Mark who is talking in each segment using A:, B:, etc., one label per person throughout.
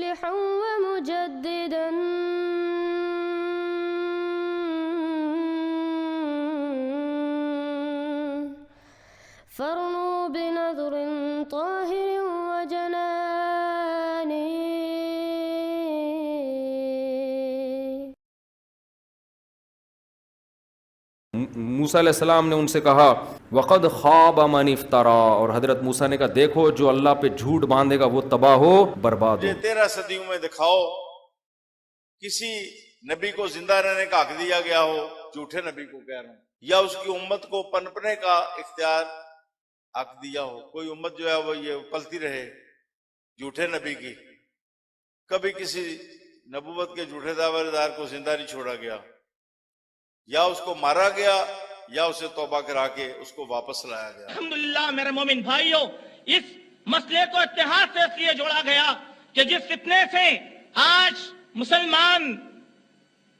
A: مصلحا ومجددا فارنوا بنظر طاهر وجنان.
B: موسیٰ علیہ السلام نے ان سے کہا وقد خاب من افترا، اور حضرت موسیٰ نے کہا دیکھو جو اللہ پہ جھوٹ باندھے گا وہ تباہ ہو برباد ہو.
C: 13 صدیوں میں دکھاؤ کسی نبی کو زندہ رہنے کا حق دیا گیا ہو، جھوٹے نبی کو کہہ رہا ہوں، یا اس کی امت کو پنپنے کا اختیار حق دیا ہو. کوئی امت جو ہے وہ یہ پلتی رہے جھوٹے نبی کی. کبھی کسی نبوت کے جھوٹے دعوے دار کو زندہ نہیں چھوڑا گیا، یا اس کو مارا گیا یا اسے توبہ کرا کے اس کو واپس لایا گیا.
D: الحمدللہ میرے مومن بھائیوں، اس مسئلے کو اتحاد سے اس لیے جوڑا گیا کہ جس فتنے سے آج مسلمان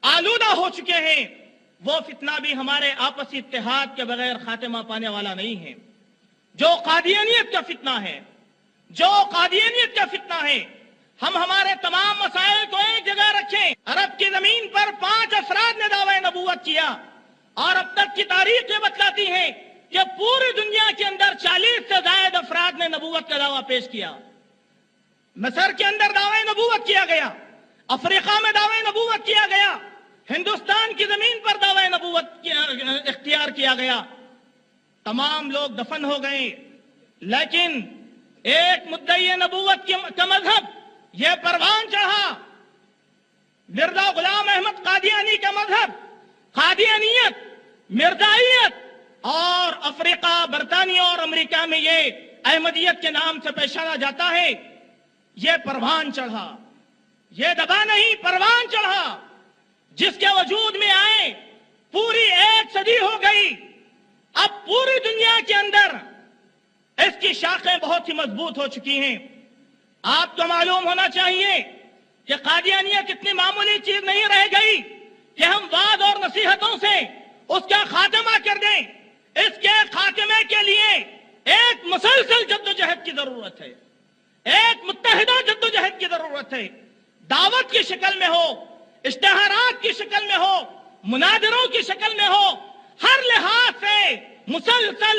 D: آلودہ ہو چکے ہیں، وہ فتنہ بھی ہمارے آپسی اتحاد کے بغیر خاتمہ پانے والا نہیں ہے. جو قادیانیت کا فتنہ ہے، ہم ہمارے تمام مسائل کو ایک جگہ رکھیں. عرب کی زمین پر 5 افراد نے دعوی نبوت کیا، اور اب تک کی تاریخ یہ بتلاتی ہے کہ پوری دنیا کے اندر 40 سے زائد افراد نے نبوت کا دعویٰ پیش کیا. مصر کے اندر دعوی نبوت کیا گیا، افریقہ میں دعوی نبوت کیا گیا، ہندوستان کی زمین پر دعوی نبوت اختیار کیا گیا. تمام لوگ دفن ہو گئے، لیکن ایک مدعی نبوت کا مذہب یہ پروان چڑھا. مرزا غلام احمد قادیانی کا مذہب، قادیانیت، مرزائیت، اور افریقہ، برطانیہ اور امریکہ میں یہ احمدیت کے نام سے پہچانا جاتا ہے، یہ پروان چڑھا. یہ دبا نہیں، پروان چڑھا، جس کے وجود میں آئے پوری 1 صدی ہو گئی. اب پوری دنیا کے اندر اس کی شاخیں بہت ہی مضبوط ہو چکی ہیں. آپ کو معلوم ہونا چاہیے کہ قادیانیت اتنی معمولی چیز نہیں رہ گئی کہ ہم وعد اور نصیحتوں سے اس کا خاتمہ کر دیں. اس کے خاتمے کے لیے ایک مسلسل جدوجہد کی ضرورت ہے، ایک متحدہ جدوجہد کی ضرورت ہے. دعوت کی شکل میں ہو، اشتہارات کی شکل میں ہو، مناظروں کی شکل میں ہو، ہر لحاظ سے مسلسل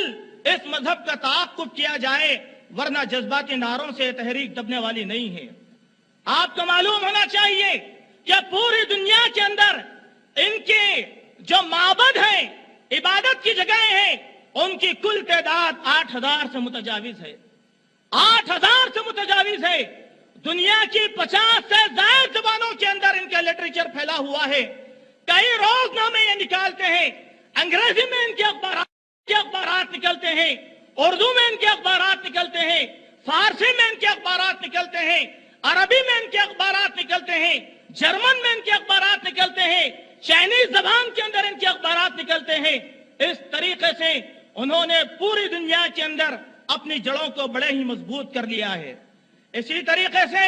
D: اس مذہب کا تعاقب کیا جائے، ورنہ جذباتی نعروں سے تحریک دبنے والی نہیں ہے. آپ کو معلوم ہونا چاہیے کہ پوری دنیا کے اندر ان کے جو معبد ہیں، عبادت کی جگہیں ہیں، ان کی کل تعداد 8000 سے متجاوز ہے. 8000 سے متجاوز ہے. دنیا کی 50 سے زائد زبانوں کے اندر ان کا لٹریچر پھیلا ہوا ہے. کئی روز نامے یہ نکالتے ہیں، انگریزی میں ان کے اخبارات نکلتے ہیں، اردو میں ان کے اخبارات نکلتے ہیں، فارسی میں ان کے اخبارات نکلتے ہیں، عربی میں ان کے اخبارات نکلتے ہیں، جرمن میں ان کے اخبارات نکلتے ہیں، چائنیز زبان کے اندر ان کے اخبارات نکلتے ہیں. اس طریقے سے انہوں نے پوری دنیا کے اندر اپنی جڑوں کو بڑے ہی مضبوط کر لیا ہے. اسی طریقے سے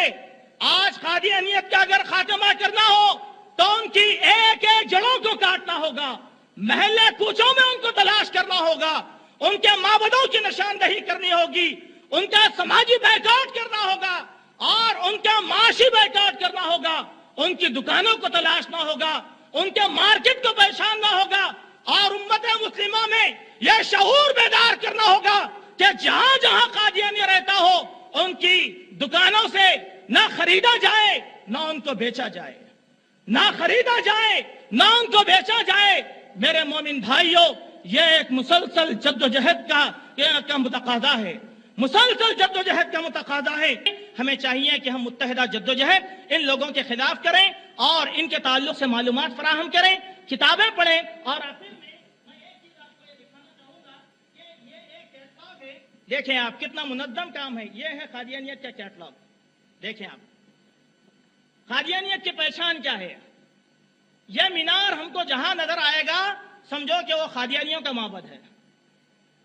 D: آج قادیانیت کا اگر خاتمہ کرنا ہو تو ان کی ایک ایک جڑوں کو کاٹنا ہوگا، محلے کوچوں میں ان کو تلاش کرنا ہوگا، ان کے معبدوں کی نشاندہی کرنی ہوگی، ان کا سماجی بائیکاٹ کرنا ہوگا اور ان کا معاشی بائیکاٹ کرنا ہوگا، ان کی دکانوں کو تلاشنا ہوگا، ان کے مارکیٹ کو پہچاننا ہوگا، اور امت مسلمہ میں یہ شعور بیدار کرنا ہوگا کہ جہاں جہاں قادیانی رہتا ہو ان کی دکانوں سے نہ خریدا جائے نہ ان کو بیچا جائے، نہ خریدا جائے نہ ان کو بیچا جائے. میرے مومن بھائیوں، یہ ایک مسلسل جدوجہد کا متقاضا ہے، مسلسل جدوجہد کا متقاضا ہے. ہمیں چاہیے کہ ہم متحدہ جدوجہد ان لوگوں کے خلاف کریں اور ان کے تعلق سے معلومات فراہم کریں، کتابیں پڑھیں. اور آخر میں ایک چیز آپ کو یہ دکھانا چاہوں گا کہ یہ ایک کیٹلاگ ہے. دیکھیں آپ کتنا منظم کام ہے. یہ ہے قادیانیت کا کیٹلاگ. دیکھیں آپ قادیانیت کی پہچان کیا ہے. یہ مینار ہم کو جہاں نظر آئے گا سمجھو کہ وہ قادیانیوں کا معبد ہے.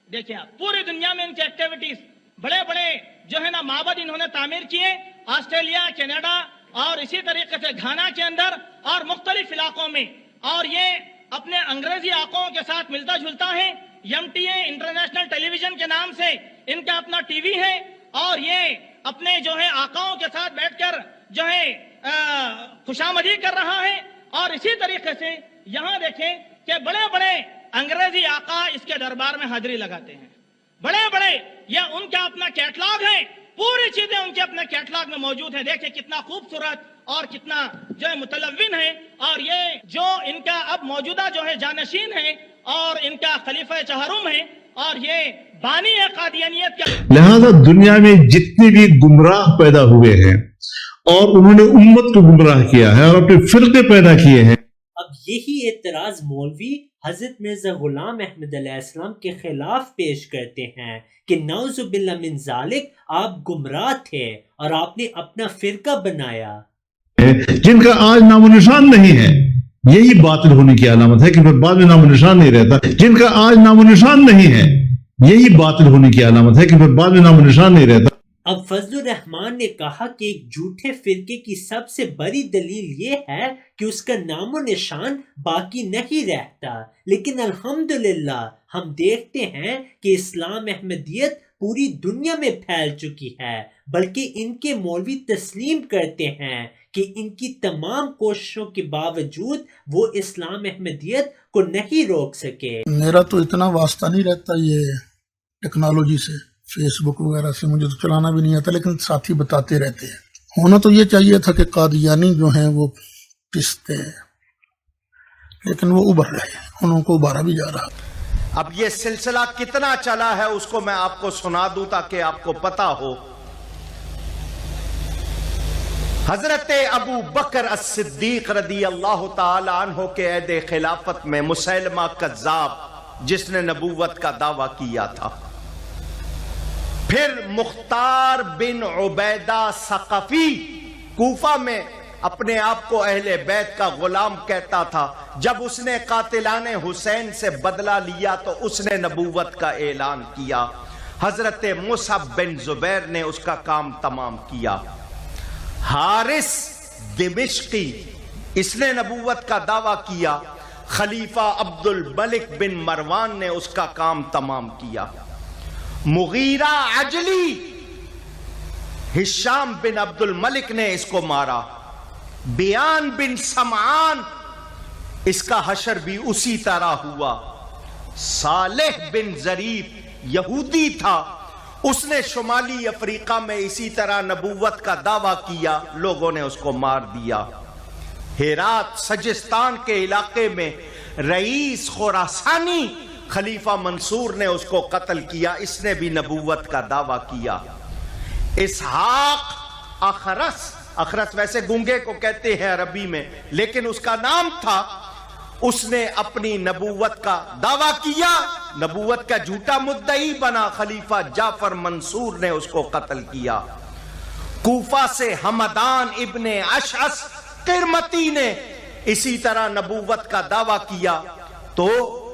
D: دیکھیں آپ پوری دنیا میں ان کی ایکٹیویٹیز، بڑے بڑے جو ہے نا معبد انہوں نے تعمیر کیے، آسٹریلیا، کینیڈا اور اسی طریقے سے گھانا کے اندر اور مختلف علاقوں میں. اور یہ اپنے انگریزی آقاؤں کے ساتھ ملتا جلتا ہے. MTA انٹرنیشنل ٹیلی ویژن کے نام سے ان کا اپنا ٹی وی ہے، اور یہ اپنے جو ہے آقاؤں کے ساتھ بیٹھ کر جو ہے خوشامدی کر رہا ہے. اور اسی طریقے سے یہاں دیکھیں کہ بڑے بڑے انگریزی آقا اس کے دربار میں حاضری لگاتے ہیں. بڑے بڑے یہ ان کا اپنا کیٹلاگ ہے, پوری چیزیں ان کے اپنے کیٹلاگ میں موجود ہیں. دیکھیں کتنا خوبصورت اور کتنا جو ہے متلون ہے. اور یہ جو ان کا اب موجودہ جو ہے جانشین ہے اور ان کا خلیفہ چہرم ہے اور یہ بانی ہے قادیانیت کا.
E: لہذا دنیا میں جتنے بھی گمراہ پیدا ہوئے ہیں اور انہوں نے امت کو گمراہ کیا ہے اور اپنے فرقے پیدا کیے ہیں.
F: اب یہی اعتراض مولوی حضرت مرزا غلام احمد علیہ السلام کے خلاف پیش کرتے ہیں کہ نعوذ باللہ من ذالک آپ گمراہ تھے اور آپ نے اپنا فرقہ بنایا,
E: جن کا آج نام و نشان نہیں ہے. یہی باطل ہونے کی علامت ہے کہ پھر بعد میں نام و نشان نہیں رہتا. جن کا آج نام و نشان نہیں ہے, یہی باطل ہونے کی علامت ہے کہ پھر بعد میں نام و نشان نہیں رہتا.
F: اب فضل الرحمان نے کہا کہ ایک جھوٹے فرقے کی سب سے بڑی دلیل یہ ہے کہ اس کا نام و نشان باقی نہیں رہتا. لیکن الحمدللہ ہم دیکھتے ہیں کہ اسلام احمدیت پوری دنیا میں پھیل چکی ہے, بلکہ ان کے مولوی تسلیم کرتے ہیں کہ ان کی تمام کوششوں کے باوجود وہ اسلام احمدیت کو نہیں روک سکے.
G: میرا تو اتنا واسطہ نہیں رہتا یہ ٹیکنالوجی سے, فیس بک وغیرہ سے مجھے تو چلانا بھی نہیں آتا, لیکن ساتھی بتاتے رہتے ہیں. ہونا تو یہ چاہیے تھا کہ قادیانی جو ہیں وہ پستے ہیں, لیکن وہ ابھر رہے ہیں, انہوں کو ابھارا بھی جا رہا.
H: اب یہ سلسلہ کتنا چلا ہے اس کو میں آپ کو سنا دوں تاکہ آپ کو پتا ہو. حضرت ابو بکر الصدیق رضی اللہ تعالی عنہ کے عہد خلافت میں مسیلمہ کذاب جس نے نبوت کا دعویٰ کیا تھا, پھر مختار بن عبیدہ ثقفی کوفہ میں اپنے آپ کو اہل بیت کا غلام کہتا تھا, جب اس نے قاتلان حسین سے بدلہ لیا تو اس نے نبوت کا اعلان کیا. حضرت مصعب بن زبیر نے اس کا کام تمام کیا. حارث دمشقی اس نے نبوت کا دعویٰ کیا. خلیفہ عبد الملک بن مروان نے اس کا کام تمام کیا. مغیرہ عجلی ہشام بن عبد الملک نے اس کو مارا. بیان بن سمعان اس کا حشر بھی اسی طرح ہوا. صالح بن ظریف یہودی تھا, اس نے شمالی افریقہ میں اسی طرح نبوت کا دعویٰ کیا, لوگوں نے اس کو مار دیا. ہیرات سجستان کے علاقے میں رئیس خراسانی خلیفہ منصور نے اس کو قتل کیا, اس نے بھی نبوت کا دعویٰ کیا. اسحاق اخرس ویسے گونگے کو کہتے ہیں عربی میں, لیکن اس کا نام تھا, اس نے اپنی نبوت کا دعویٰ کیا, نبوت کا جھوٹا مدعی بنا. خلیفہ جعفر منصور نے اس کو قتل کیا. کوفہ سے حمدان ابن اشعث قرمتی نے اسی طرح نبوت کا دعویٰ کیا تو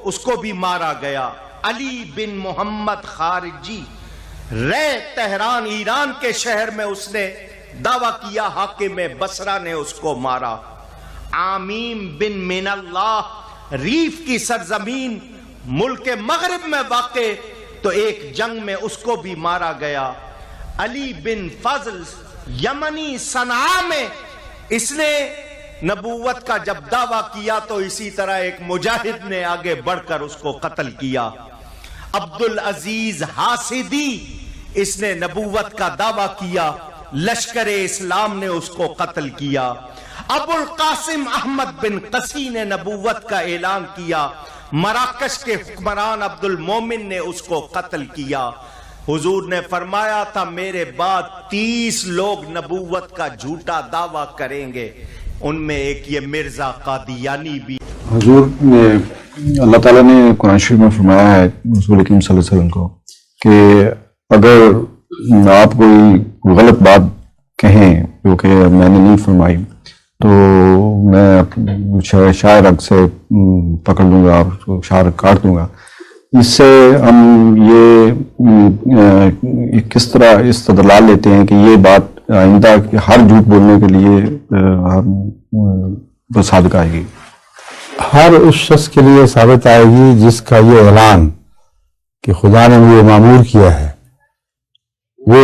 H: اس کو بھی مارا گیا. علی بن محمد خارجی تہران ایران کے شہر میں اس نے دعویٰ کیا, حاکم بصرہ نے اس کو مارا. عامیم بن من اللہ ریف کی سرزمین ملک مغرب میں واقع, تو ایک جنگ میں اس کو بھی مارا گیا. علی بن فضل یمنی صنعاء میں اس نے نبوت کا جب دعویٰ کیا تو اسی طرح ایک مجاہد نے آگے بڑھ کر اس کو قتل کیا. عبدالعزیز حاسدی اس نے نبوت کا دعویٰ کیا, لشکر اسلام نے اس کو قتل کیا. ابو القاسم احمد بن قسی نے نبوت کا اعلان کیا, مراکش کے حکمران عبد المومن نے اس کو قتل کیا. حضور نے فرمایا تھا میرے بعد 30 لوگ نبوت کا جھوٹا دعویٰ کریں گے, ان میں ایک یہ مرزا قادیانی بھی.
I: حضور نے اللہ تعالیٰ نے قرآن شریف میں فرمایا ہے رسول اکرم صلی اللہ علیہ وسلم کو کہ اگر آپ کوئی غلط بات کہیں جو کہ میں نے نہیں فرمائی تو میں شاعر رگ سے پکڑ لوں گا اور شاعر کاٹ دوں گا. اس سے ہم یہ کس طرح استدلال لیتے ہیں کہ یہ بات آئندہ ہر جھوٹ بولنے کے لیے صادق آئے گی.
J: ہر اس شخص کے لیے ثابت آئے گی جس کا یہ اعلان کہ خدا نے مجھے معمور کیا ہے وہ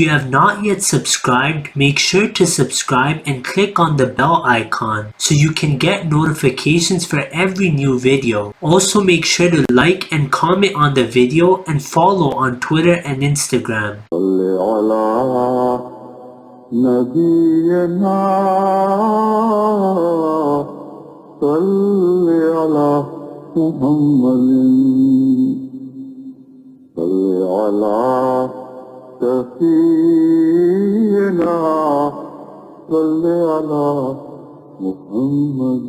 F: you have not yet subscribed, make sure to subscribe and click on the bell icon so you can get notifications for every new video. Also make sure to like and comment on the video and follow on Twitter and Instagram.
K: محمد صل على سفينا صل على محمد